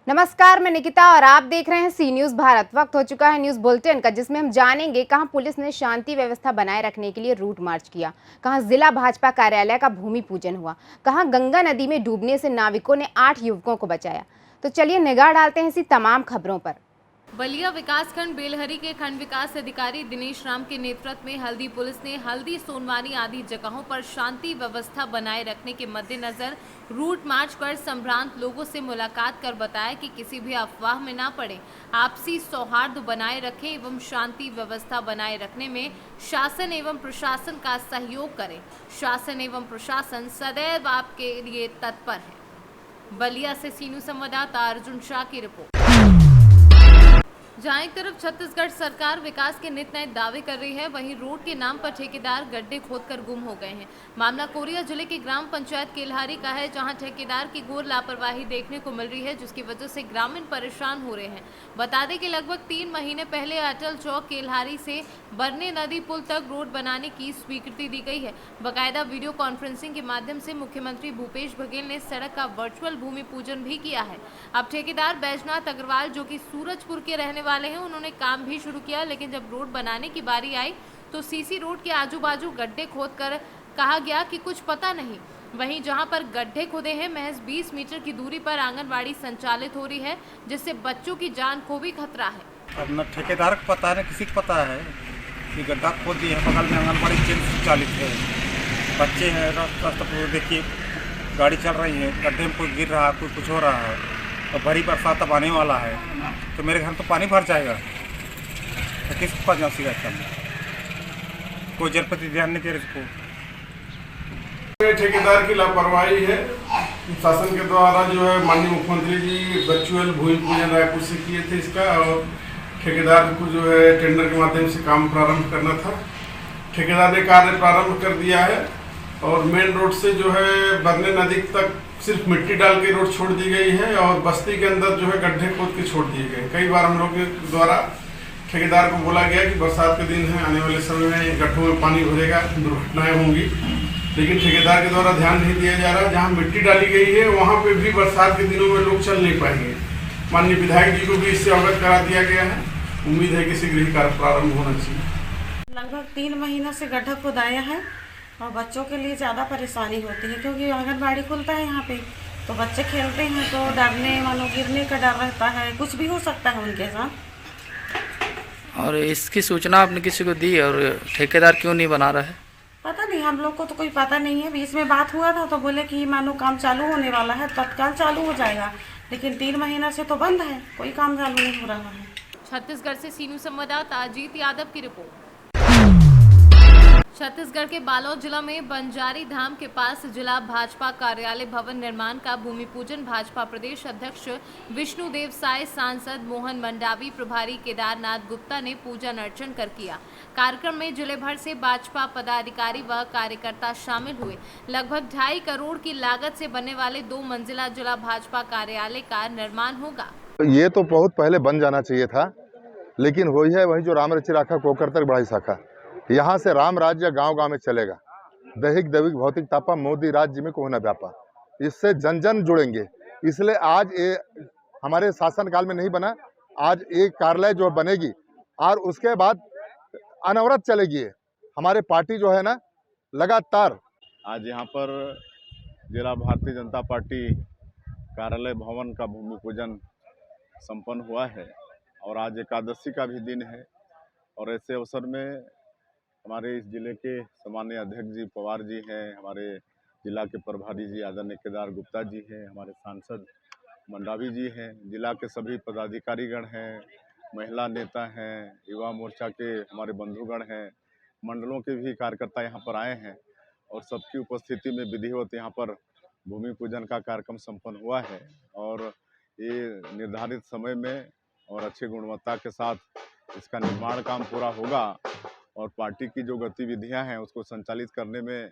नमस्कार, मैं निकिता और आप देख रहे हैं सी न्यूज भारत। वक्त हो चुका है न्यूज बुलेटिन का, जिसमें हम जानेंगे कहां पुलिस ने शांति व्यवस्था बनाए रखने के लिए रूट मार्च किया, कहां जिला भाजपा कार्यालय का भूमि पूजन हुआ, कहां गंगा नदी में डूबने से नाविकों ने 8 युवकों को बचाया। तो चलिए निगाह डालते हैं इसी तमाम खबरों पर। बलिया विकासखंड बेलहरी के खंड विकास अधिकारी दिनेश राम के नेतृत्व में हल्दी पुलिस ने हल्दी, सोनवानी आदि जगहों पर शांति व्यवस्था बनाए रखने के मद्देनजर रूट मार्च कर संभ्रांत लोगों से मुलाकात कर बताया कि किसी भी अफवाह में ना पड़े, आपसी सौहार्द बनाए रखें एवं शांति व्यवस्था बनाए रखने में शासन एवं प्रशासन का सहयोग करें। शासन एवं प्रशासन सदैव आपके लिए तत्पर है। बलिया से सीनू संवाददाता अर्जुन शाह की रिपोर्ट। जहां एक तरफ छत्तीसगढ़ सरकार विकास के नित नए दावे कर रही है, वहीं रोड के नाम पर ठेकेदार गड्ढे खोदकर गुम हो गए हैं। मामला कोरिया जिले के ग्राम पंचायत केल्हारी का है, जहां ठेकेदार की घोर लापरवाही देखने को मिल रही है, जिसकी वजह से ग्रामीण परेशान हो रहे हैं। बता दें कि लगभग 3 महीने पहले अटल चौक केल्हारी से बरने नदी पुल तक रोड बनाने की स्वीकृति दी गई है। बाकायदा वीडियो कॉन्फ्रेंसिंग के माध्यम से मुख्यमंत्री भूपेश बघेल ने सड़क का वर्चुअल भूमि पूजन भी किया है। अब ठेकेदार बैजनाथ अग्रवाल, जो कि सूरजपुर के रहने वाले हैं, उन्होंने काम भी शुरू किया, लेकिन जब रोड बनाने की बारी आई तो सीसी रोड के आजू बाजू गड्ढे खोदकर कहा गया कि कुछ पता नहीं। वहीं जहां पर गड्ढे खोदे हैं, महज 20 मीटर की दूरी पर आंगनबाड़ी संचालित हो रही है, जिससे बच्चों की जान को भी खतरा है। अब न ठेकेदार को पता है न किसी को पता है कि गड्ढा खोद दिए है, बगल में आंगनबाड़ी केंद्र संचालित है, बच्चे हैं, रास्ता देखिए गाड़ी चल रही है, गड्ढे में कोई गिर रहा है, कोई कुछ हो रहा है, और भरी बरसात अब आने वाला है, तो मेरे घर तो पानी भर जाएगा, तो किसके पास जाऊँ शिकायत करना? कोई जनप्रति ध्यान नहीं दे रहे इसको। ठेकेदार की लापरवाही है। शासन के द्वारा जो है माननीय मुख्यमंत्री जी वर्चुअल भूमि पूजन रायपुर से किए थे इसका, और ठेकेदार को जो है टेंडर के माध्यम से काम प्रारंभ करना था। ठेकेदार ने कार्य प्रारंभ कर दिया है और मेन रोड से जो है बरने नदी तक सिर्फ मिट्टी डाल के रोड छोड़ दी गई है, और बस्ती के अंदर जो है गड्ढे खोद के छोड़ दिए गए। कई बार हम लोग के द्वारा ठेकेदार को बोला गया कि बरसात के दिन है, आने वाले समय में गड्ढों में पानी भरेगा, दुर्घटनाएं होंगी, लेकिन ठेकेदार के द्वारा ध्यान नहीं दिया जा रहा। जहां मिट्टी डाली गई है वहां पे भी बरसात के दिनों में लोग चल नहीं पाएंगे। माननीय विधायक जी को भी इससे अवगत करा दिया गया है। उम्मीद है कि शीघ्र ही कार्य प्रारंभ होना चाहिए। लगभग 3 महीनों से गड्ढा खुदाया है और बच्चों के लिए ज़्यादा परेशानी होती है, क्योंकि आंगनबाड़ी खुलता है यहाँ पे, तो बच्चे खेलते हैं तो डरने, मानो गिरने का डर रहता है, कुछ भी हो सकता है उनके साथ। और इसकी सूचना आपने किसी को दी, और ठेकेदार क्यों नहीं बना रहा है? पता नहीं, हम लोग को तो कोई पता नहीं है। बीच में बात हुआ था तो बोले कि मानो काम चालू होने वाला है, तत्काल चालू हो जाएगा, लेकिन 3 महीना से तो बंद है, कोई काम चालू नहीं हो रहा है। छत्तीसगढ़ से सीनू संवाददाता अजीत यादव की रिपोर्ट। छत्तीसगढ़ के बालोद जिला में बंजारी धाम के पास जिला भाजपा कार्यालय भवन निर्माण का भूमि पूजन भाजपा प्रदेश अध्यक्ष विष्णुदेव साय, सांसद मोहन मंडावी, प्रभारी केदारनाथ गुप्ता ने पूजन अर्चन कर किया। कार्यक्रम में जिले भर से भाजपा पदाधिकारी व कार्यकर्ता शामिल हुए। लगभग 2.5 करोड़ की लागत से बनने वाले 2 मंजिला जिला भाजपा कार्यालय का निर्माण होगा। ये तो बहुत पहले बन जाना चाहिए था, लेकिन वही है वही जो राम रचि राखा कोकर तक बढ़ाई शाखा। यहाँ से राम राज्य गांव-गांव में चलेगा। दैहिक दैविक भौतिक तापा मोदी राज्य में कोई न व्यापा, इससे जन जन जुड़ेंगे। इसलिए आज ये हमारे शासन काल में नहीं बना, आज एक कार्यालय जो बनेगी और उसके बाद अनवरत चलेगी। हमारे पार्टी जो है ना लगातार आज यहाँ पर जिला भारतीय जनता पार्टी कार्यालय भवन का भूमि पूजन संपन्न हुआ है, और आज एकादशी का भी दिन है। और ऐसे अवसर में हमारे इस जिले के सामान्य अध्यक्ष जी पवार जी हैं, हमारे जिला के प्रभारी जी आदरणीय केदार गुप्ता जी हैं, हमारे सांसद मंडावी जी हैं, जिला के सभी पदाधिकारीगण हैं, महिला नेता हैं, युवा मोर्चा के हमारे बंधुगण हैं, मंडलों के भी कार्यकर्ता यहाँ पर आए हैं, और सबकी उपस्थिति में विधिवत यहाँ पर भूमि पूजन का कार्यक्रम संपन्न हुआ है। और ये निर्धारित समय में और अच्छी गुणवत्ता के साथ इसका निर्माण काम पूरा होगा, और पार्टी की जो गतिविधियां हैं उसको संचालित करने में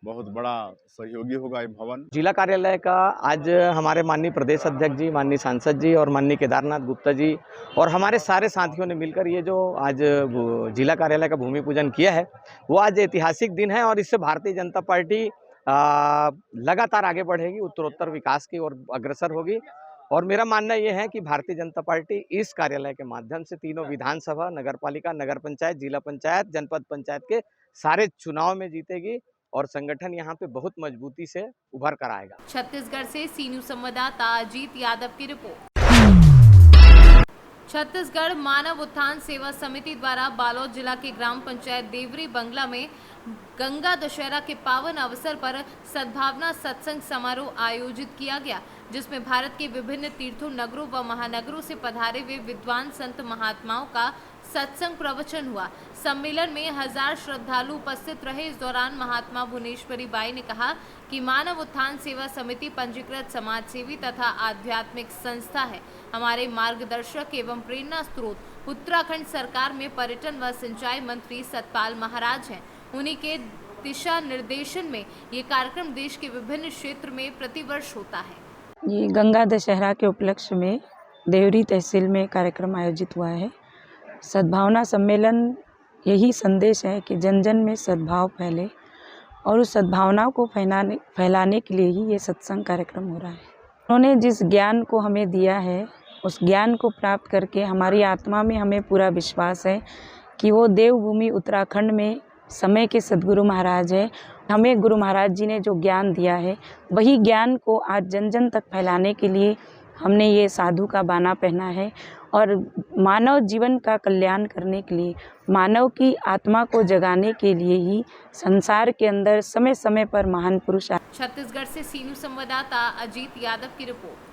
बहुत बड़ा सहयोगी होगा ये भवन। जिला कार्यालय का आज हमारे माननीय प्रदेश अध्यक्ष जी, माननीय सांसद जी और माननीय केदारनाथ गुप्ता जी और हमारे सारे साथियों ने मिलकर ये जो आज जिला कार्यालय का भूमि पूजन किया है, वो आज ऐतिहासिक दिन है, और इससे भारतीय जनता पार्टी लगातार आगे बढ़ेगी, उत्तरोत्तर विकास की ओर अग्रसर होगी। और मेरा मानना ये है कि भारतीय जनता पार्टी इस कार्यालय के माध्यम से तीनों विधानसभा, नगरपालिका, नगर पंचायत, जिला पंचायत, जनपद पंचायत के सारे चुनाव में जीतेगी और संगठन यहाँ पे बहुत मजबूती से उभर कर आएगा। छत्तीसगढ़ से सी न्यूज संवाददाता अजीत यादव की रिपोर्ट। छत्तीसगढ़ मानव उत्थान सेवा समिति द्वारा बालोद जिला के ग्राम पंचायत देवरी बंगला में गंगा दशहरा के पावन अवसर पर सद्भावना सत्संग समारोह आयोजित किया गया, जिसमें भारत के विभिन्न तीर्थों, नगरों व महानगरों से पधारे हुए विद्वान संत महात्माओं का सत्संग प्रवचन हुआ। सम्मेलन में 1000 श्रद्धालु उपस्थित रहे। इस दौरान महात्मा भुवनेश्वरी बाई ने कहा कि मानव उत्थान सेवा समिति पंजीकृत समाज सेवी तथा आध्यात्मिक संस्था है। हमारे मार्गदर्शक एवं प्रेरणा स्रोत उत्तराखंड सरकार में पर्यटन व सिंचाई मंत्री सतपाल महाराज हैं। उन्हीं के दिशा निर्देशन में ये कार्यक्रम देश के विभिन्न क्षेत्र में प्रतिवर्ष होता है। ये गंगा दशहरा के उपलक्ष्य में देवरी तहसील में कार्यक्रम आयोजित हुआ है। सद्भावना सम्मेलन यही संदेश है कि जन जन में सद्भाव फैले और उस सद्भावना को फैलाने के लिए ही ये सत्संग कार्यक्रम हो रहा है। उन्होंने जिस ज्ञान को हमें दिया है, उस ज्ञान को प्राप्त करके हमारी आत्मा में हमें पूरा विश्वास है कि वो देवभूमि उत्तराखंड में समय के सद्गुरु महाराज है। हमें गुरु महाराज जी ने जो ज्ञान दिया है, वही ज्ञान को आज जन जन तक फैलाने के लिए हमने ये साधु का बाना पहना है और मानव जीवन का कल्याण करने के लिए, मानव की आत्मा को जगाने के लिए ही संसार के अंदर समय समय पर महान पुरुष। छत्तीसगढ़ से सी न्यूज संवाददाता अजीत यादव की रिपोर्ट।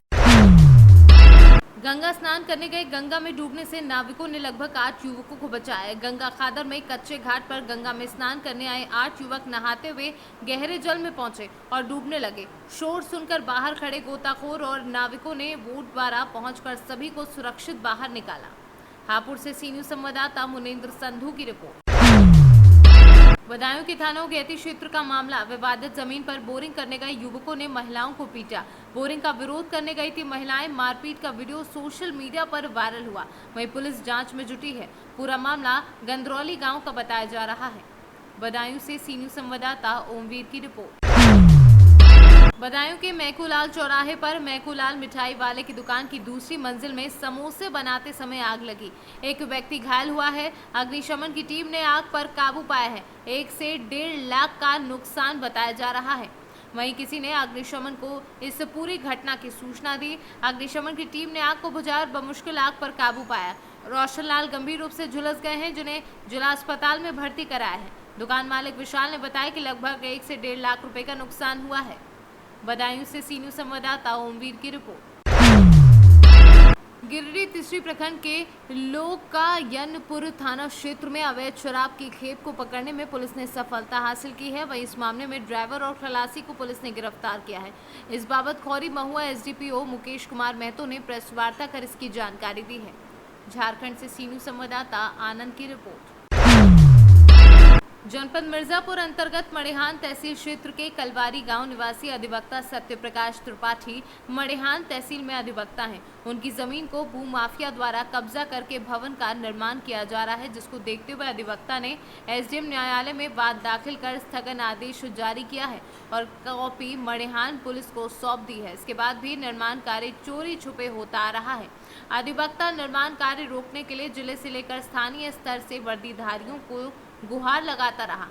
गंगा स्नान करने गए गंगा में डूबने से नाविकों ने लगभग 8 युवकों को बचाया। गंगा खादर में कच्चे घाट पर गंगा में स्नान करने आए 8 युवक नहाते हुए गहरे जल में पहुंचे और डूबने लगे। शोर सुनकर बाहर खड़े गोताखोर और नाविकों ने बोट द्वारा पहुंचकर सभी को सुरक्षित बाहर निकाला। हापुड़ से सी न्यूज संवाददाता मुनेन्द्र संधू की रिपोर्ट। बदायूं के थाना गैती क्षेत्र का मामला। विवादित जमीन पर बोरिंग करने गए युवकों ने महिलाओं को पीटा। बोरिंग का विरोध करने गई थी महिलाएं। मारपीट का वीडियो सोशल मीडिया पर वायरल हुआ। वहीं पुलिस जांच में जुटी है। पूरा मामला गंदरौली गांव का बताया जा रहा है। बदायूं से सी न्यूज संवाददाता ओमवीर की रिपोर्ट। बदायूं के मैकूलाल चौराहे पर मैकूलाल मिठाई वाले की दुकान की दूसरी मंजिल में समोसे बनाते समय आग लगी। एक व्यक्ति घायल हुआ है। अग्निशमन की टीम ने आग पर काबू पाया है। 1 से 1.5 लाख का नुकसान बताया जा रहा है। वहीं किसी ने अग्निशमन को इस पूरी घटना की सूचना दी। अग्निशमन की टीम ने आग को बुझाया और बमुश्किल आग पर काबू पाया। रोशन लाल गंभीर रूप से झुलस गए हैं, जिन्हें जिला अस्पताल में भर्ती कराया है। दुकान मालिक विशाल ने बताया कि लगभग 1 से 1.5 लाख रुपए का नुकसान हुआ है। बदायूं से सी न्यूज संवाददाता ओमवीर की रिपोर्ट। गिरिडीह तीसरी प्रखंड के लोकायनपुर थाना क्षेत्र में अवैध शराब की खेप को पकड़ने में पुलिस ने सफलता हासिल की है। वहीं इस मामले में ड्राइवर और खलासी को पुलिस ने गिरफ्तार किया है। इस बाबत खौरी महुआ एसडीपीओ मुकेश कुमार महतो ने प्रेस वार्ता कर इसकी जानकारी दी है। झारखंड से सी न्यूज संवाददाता आनंद की रिपोर्ट। जनपद मिर्जापुर अंतर्गत मड़िहान तहसील क्षेत्र के कलवारी गांव निवासी अधिवक्ता सत्यप्रकाश त्रिपाठी मड़िहान तहसील में अधिवक्ता हैं। उनकी जमीन को भूमाफिया द्वारा कब्जा करके भवन का निर्माण किया जा रहा है, जिसको देखते हुए अधिवक्ता ने एसडीएम न्यायालय में वाद दाखिल कर स्थगन आदेश जारी किया है और कॉपी मड़िहान पुलिस को सौंप दी है। इसके बाद भी निर्माण कार्य चोरी छुपे होता आ रहा है। अधिवक्ता निर्माण कार्य रोकने के लिए जिले से लेकर स्थानीय स्तर से वर्दीधारियों को गुहार लगाता रहा,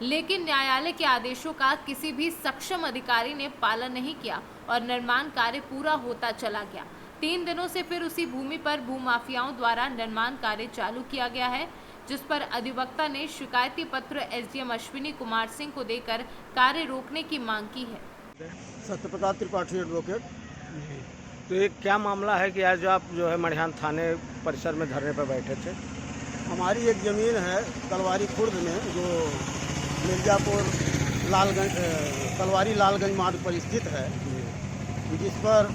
लेकिन न्यायालय के आदेशों का किसी भी सक्षम अधिकारी ने पालन नहीं किया और निर्माण कार्य पूरा होता चला गया। 3 दिनों से फिर उसी भूमि पर भूमाफियाओं द्वारा निर्माण कार्य चालू किया गया है, जिस पर अधिवक्ता ने शिकायती पत्र एसडीएम अश्विनी कुमार सिंह को देकर कार्य रोकने की मांग की है। सत्यप्रकाश त्रिपाठी एडवोकेट। तो ये क्या मामला है कि आज आप जो है मड़िहान थाने परिसर में धरने पर बैठे थे? हमारी एक ज़मीन है कलवारी खुर्द में, जो मिर्ज़ापुर लालगंज कलवारी लालगंज मार्ग पर स्थित है, जिस पर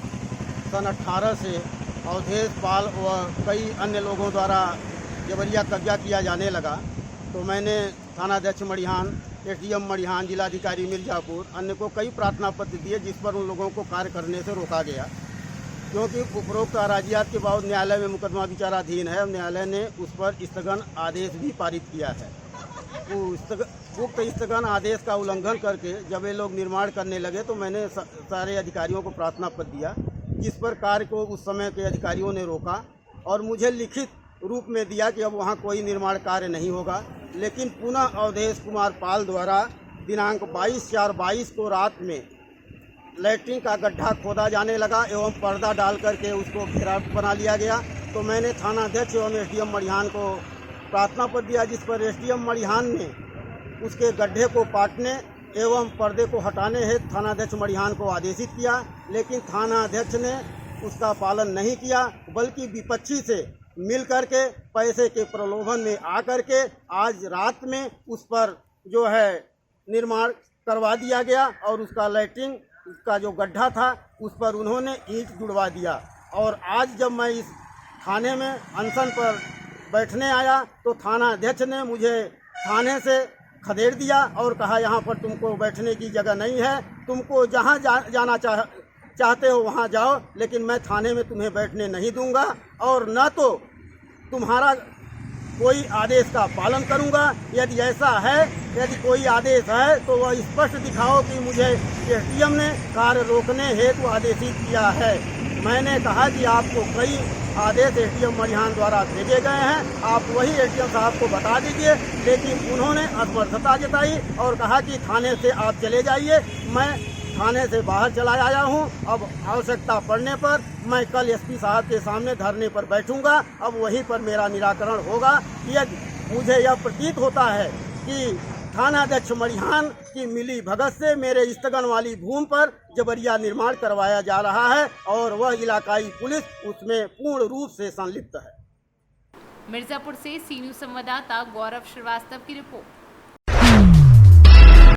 सन 18 से अवधेश पाल व कई अन्य लोगों द्वारा जबरिया कब्जा किया जाने लगा। तो मैंने थानाध्यक्ष मड़िहान, एसडीएम मड़िहान, जिलाधिकारी मिर्ज़ापुर, अन्य को कई प्रार्थना पत्र दिए, जिस पर उन लोगों को कार्य करने से रोका गया, क्योंकि उपरोक्त अराजियात के बावजूद न्यायालय में मुकदमा विचाराधीन है। न्यायालय ने उस पर स्थगन आदेश भी पारित किया है। उक्त स्थगन आदेश का उल्लंघन करके जब ये लोग निर्माण करने लगे, तो मैंने सारे अधिकारियों को प्रार्थना पत्र दिया जिस पर कार्य को उस समय के अधिकारियों ने रोका और मुझे लिखित रूप में दिया कि अब वहाँ कोई निर्माण कार्य नहीं होगा। लेकिन पुनः अवधेश कुमार पाल द्वारा दिनांक 22/4/22 को रात में लैट्रिन का गड्ढा खोदा जाने लगा एवं पर्दा डाल करके उसको घेरा बना लिया गया। तो मैंने थाना अध्यक्ष एवं एसडीएम मड़िहान को प्रार्थना पत्र दिया, जिस पर एसडीएम मड़िहान ने उसके गड्ढे को पाटने एवं पर्दे को हटाने हेतु थाना अध्यक्ष मड़िहान को आदेशित किया। लेकिन थाना अध्यक्ष ने उसका पालन नहीं किया, बल्कि विपक्षी से मिल करके पैसे के प्रलोभन में आकर के आज रात में उस पर जो है निर्माण करवा दिया गया और उसका लैट्रिन का जो गड्ढा था उस पर उन्होंने ईंट जुड़वा दिया। और आज जब मैं इस थाने में अनशन पर बैठने आया तो थाना अध्यक्ष ने मुझे थाने से खदेड़ दिया और कहा यहाँ पर तुमको बैठने की जगह नहीं है, तुमको जहाँ जाना चाहते हो वहाँ जाओ, लेकिन मैं थाने में तुम्हें बैठने नहीं दूंगा और न तो तुम्हारा कोई आदेश का पालन करूंगा। यदि ऐसा है, यदि कोई आदेश है तो वह स्पष्ट दिखाओ कि मुझे एसडीएम ने कार्य रोकने हेतु आदेशित किया है। मैंने कहा कि आपको कई आदेश एसडीएम मड़िहान द्वारा भेजे गए हैं, आप वही एसडीएम साहब को बता दीजिए। लेकिन उन्होंने असमर्थता जताई और कहा कि थाने से आप चले जाइए। मैं थाने से बाहर चला आया हूं। अब आवश्यकता पड़ने पर मैं कल एसपी साहब के सामने धरने पर बैठूंगा। अब वहीं पर मेरा निराकरण होगा। यदि मुझे यह प्रतीत होता है कि थानाध्यक्ष मड़िहान की मिली भगत से मेरे स्थगन वाली भूमि पर जबरिया निर्माण करवाया जा रहा है और वह इलाकाई पुलिस उसमें पूर्ण रूप से संलिप्त है। मिर्जापुर से सी न्यूज़ संवाददाता गौरव श्रीवास्तव की रिपोर्ट।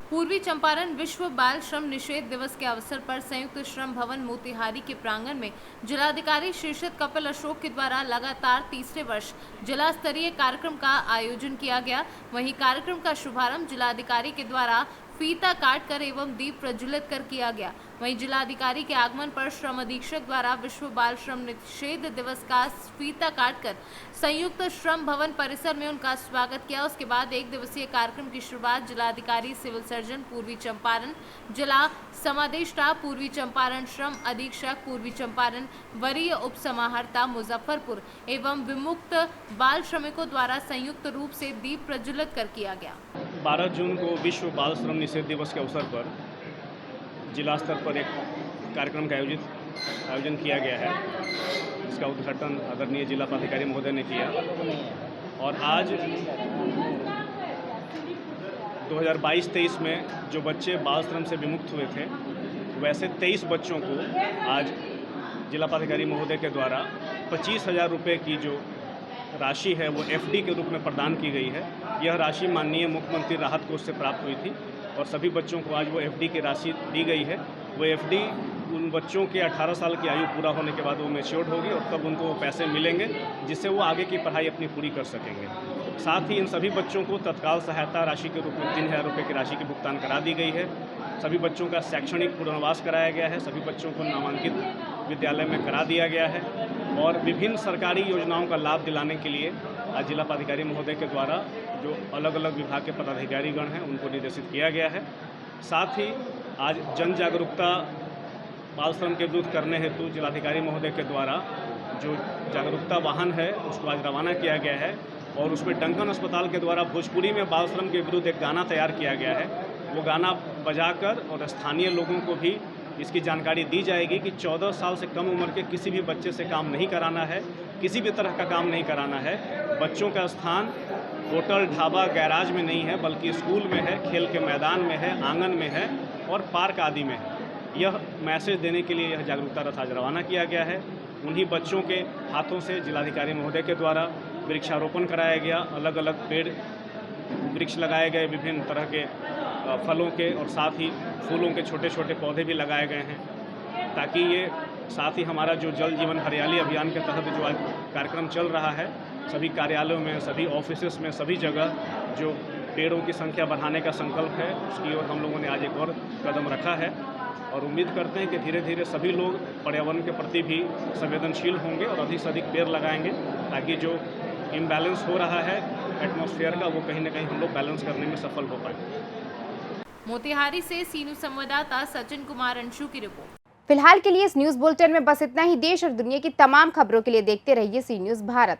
पूर्वी चंपारण विश्व बाल श्रम निषेध दिवस के अवसर पर संयुक्त श्रम भवन मोतिहारी के प्रांगण में जिलाधिकारी शीर्षत कपिल अशोक के द्वारा लगातार तीसरे वर्ष जिला स्तरीय कार्यक्रम का आयोजन किया गया। वहीं कार्यक्रम का शुभारंभ जिलाधिकारी के द्वारा फीता काट कर एवं दीप प्रज्वलित कर किया गया। वहीं जिलाधिकारी के आगमन पर श्रम अधीक्षक द्वारा विश्व बाल श्रम निषेध दिवस का फीता काटकर संयुक्त श्रम भवन परिसर में उनका स्वागत किया। उसके बाद एक दिवसीय कार्यक्रम की शुरुआत जिलाधिकारी सिविल सर्जन पूर्वी चंपारण, जिला समादेष्टा पूर्वी चंपारण, श्रम अधीक्षक पूर्वी चंपारण, वरीय उप समाहर्ता मुजफ्फरपुर एवं विमुक्त बाल श्रमिकों द्वारा संयुक्त रूप से दीप प्रज्वलित कर किया गया। 12 जून को विश्व बाल श्रम निषेध दिवस के अवसर पर जिला स्तर पर एक कार्यक्रम का आयोजन किया गया है, जिसका उद्घाटन आदरणीय जिला पदाधिकारी महोदय ने किया। और आज 2022-23 में जो बच्चे बाल श्रम से विमुक्त हुए थे, वैसे 23 बच्चों को आज जिला पदाधिकारी महोदय के द्वारा 25,000 रुपये की जो राशि है वो एफडी के रूप में प्रदान की गई है। यह राशि माननीय मुख्यमंत्री राहत कोष से प्राप्त हुई थी और सभी बच्चों को आज वो एफडी की राशि दी गई है। वो एफडी उन बच्चों के 18 साल की आयु पूरा होने के बाद वो मैच्योर्ड होगी और तब उनको वो पैसे मिलेंगे, जिससे वो आगे की पढ़ाई अपनी पूरी कर सकेंगे। साथ ही इन सभी बच्चों को तत्काल सहायता राशि के रूप में 3,000 रुपये की राशि की भुगतान करा दी गई है। सभी बच्चों का शैक्षणिक पुनर्वास कराया गया है, सभी बच्चों को नामांकित विद्यालय में करा दिया गया है और विभिन्न सरकारी योजनाओं का लाभ दिलाने के लिए आज जिला पदाधिकारी महोदय के द्वारा जो अलग अलग विभाग के पदाधिकारीगण हैं उनको निर्देशित किया गया है। साथ ही आज जन जागरूकता बाल श्रम के विरुद्ध करने हेतु जिलाधिकारी महोदय के द्वारा जो जागरूकता वाहन है उसको आज रवाना किया गया है और उसमें डंकन अस्पताल के द्वारा भोजपुरी में बाल श्रम के विरुद्ध एक गाना तैयार किया गया है। वो गाना बजाकर और स्थानीय लोगों को भी इसकी जानकारी दी जाएगी कि 14 साल से कम उम्र के किसी भी बच्चे से काम नहीं कराना है, किसी भी तरह का काम नहीं कराना है। बच्चों का स्थान होटल, ढाबा, गैराज में नहीं है, बल्कि स्कूल में है, खेल के मैदान में है, आंगन में है और पार्क आदि में है। यह मैसेज देने के लिए यह जागरूकता रथ आज रवाना किया गया है। उन्हीं बच्चों के हाथों से जिलाधिकारी महोदय के द्वारा वृक्षारोपण कराया गया, अलग अलग पेड़ वृक्ष लगाए गए, विभिन्न तरह के फलों के और साथ ही फूलों के छोटे छोटे पौधे भी लगाए गए हैं, ताकि ये साथ ही हमारा जो जल जीवन हरियाली अभियान के तहत जो आज कार्यक्रम चल रहा है, सभी कार्यालयों में, सभी ऑफिसेस में, सभी जगह जो पेड़ों की संख्या बढ़ाने का संकल्प है, उसकी ओर हम लोगों ने आज एक और कदम रखा है और उम्मीद करते हैं कि धीरे धीरे सभी लोग पर्यावरण के प्रति भी संवेदनशील होंगे और अधिक से अधिक पेड़ लगाएंगे, ताकि जो इम्बैलेंस हो रहा है एटमॉस्फेयर का, वो कहीं ना कहीं हम लोग बैलेंस करने में सफल हो पाए। मोतिहारी से सी न्यूज़ संवाददाता सचिन कुमार अंशु की रिपोर्ट। फिलहाल के लिए इस न्यूज़ बुलेटिन में बस इतना ही। देश और दुनिया की तमाम खबरों के लिए देखते रहिए सी न्यूज़ भारत।